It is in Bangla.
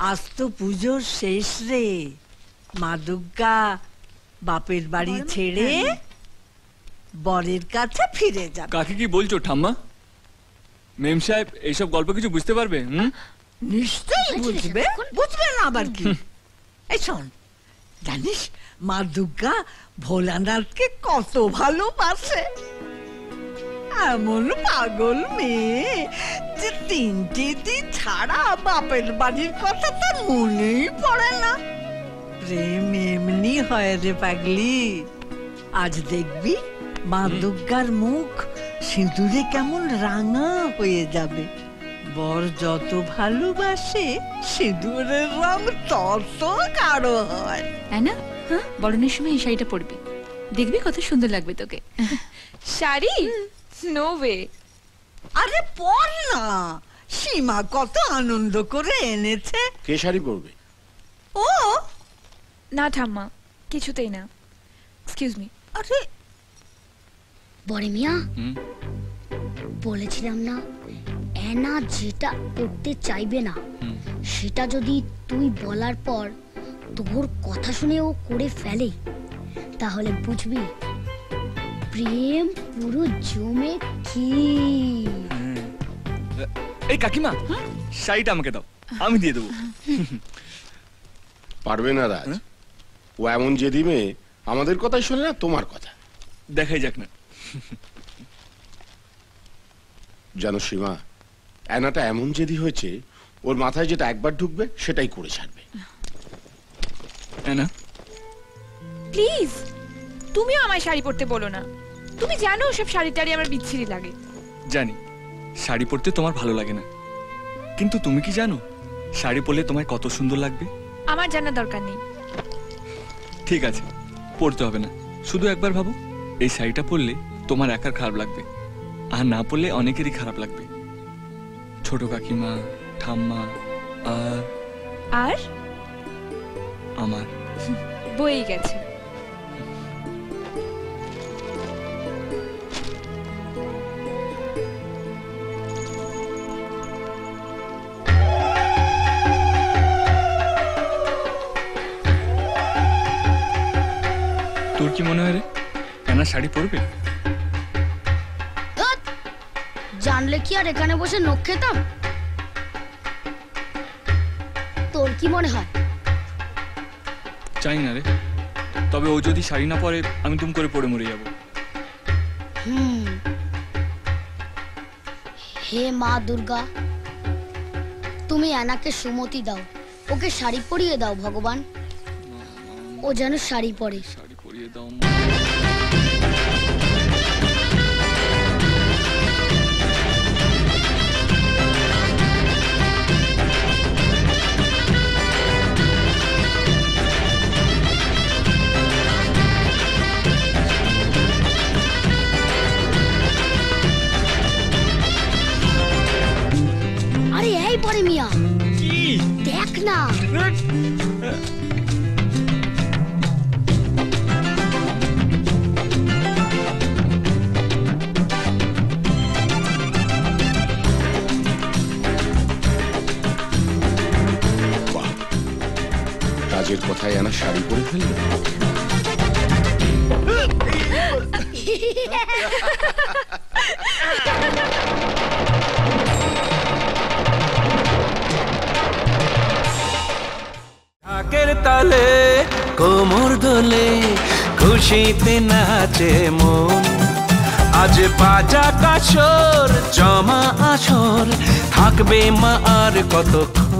আজ তো পুজোর শেষ রে। মা দুর্গা বাপের বাড়ি ছেড়ে বরের কাছে ফিরে যাবে। কাকে কি বলছো ঠাম্মা? মেম সাহেব এইসব গল্প কিছু বুঝতে পারবে? নিশ্চয়ই বুঝবে, বুঝবে না আবার কি? এই শোন, জানিস মা দুর্গা ভোলানাথকে কত ভালোবাসে। এমন পাগল মেয়ে যে 3টে দিন ছাড়া বাপের বাড়ির কথা তার মনেই পড়ে না। প্রেম এমনি হয় রে পাগলি। আজ দেখবি মা দুর্গার মুখ সিঁদুরে কেমন রাঙা হয়ে যাবে। বর যত ভালোবাসে সিঁদুরের রং তত গাঢ় হয়। তাই না? হ্যাঁ, বরণের সময় এই শাড়িটা পরবি, দেখবি কত সুন্দর লাগবে তোকে। শাড়ি? No way. আরে পর না, সীমা কত আনন্দ করে এনেছে। কে শাড়ি পরবে? ও না ঠাম্মা, কিছুতেই না। Excuse me. আরে বড় মিয়া, বলেছিলাম না এনা যেটা করতে চাইবে না সেটা যদি তুই বলার পর তোর কথা শুনে ও করে ফেলে, তাহলে বুঝবি প্রেম পুরো জমে কি। এই কাকিমা, শাড়িটা আমাকে দাও, আমি দিয়ে দেবো। পারবে না রাজ, ও এমন জেদি মেয়ে, আমাদের কথাই শোনে না, তোমার কথা। দেখাই যাক না। জানো সীমা, অ্যানাটা এমন জেদি হয়েছে, ওর মাথায় যেটা একবার ঢুকবে সেটাই করে ছাড়বে। অ্যানা প্লিজ, তুমিও আমায় শাড়ি পরতে বলো না। তুমি জানো সব শাড়ি টাড়ি আমার বিচ্ছিরি লাগে। জানি শাড়ি পরতে তোমার ভালো লাগে না, কিন্তু তুমি কি জানো শাড়ি পরলে তোমায় কত সুন্দর লাগবে? আমার জানার দরকার নেই। ঠিক আছে, পরতে হবে না। শুধু একবার ভাবো, এই শাড়িটা পরলে তোমার একার খারাপ লাগবে, আর না পরলে অনেকেরই খারাপ লাগবে। ছোট কাকিমা, ঠাম্মা আর আমার। বই গেছে। তোর কি মনে হয় রে, অ্যানা শাড়ি পরবে? জানলে কি আর এখানে বসে নখ খেতাম? তোর কি মনে হয়? চাই না রে, তবে ও যদি শাড়ি না পরে আমি তুম করে পড়ে মরে যাব। হে মা দুর্গা, তুমি অ্যানাকে সুমতি দাও, ওকে শাড়ি পরিয়ে দাও ভগবান, ও যেন শাড়ি পরে। শাড়ি পরিয়ে দাও। আরে এই পরে মিয়া, কি দেখ না। রাজের কথায় অ্যানা শাড়ি পরে ফেললো। ঢাকের তালে কোমর দোলে খুশিতে নাচে মন, আজ বাজা কাসর জমা আসর থাকবে মা আর কতক্ষণ।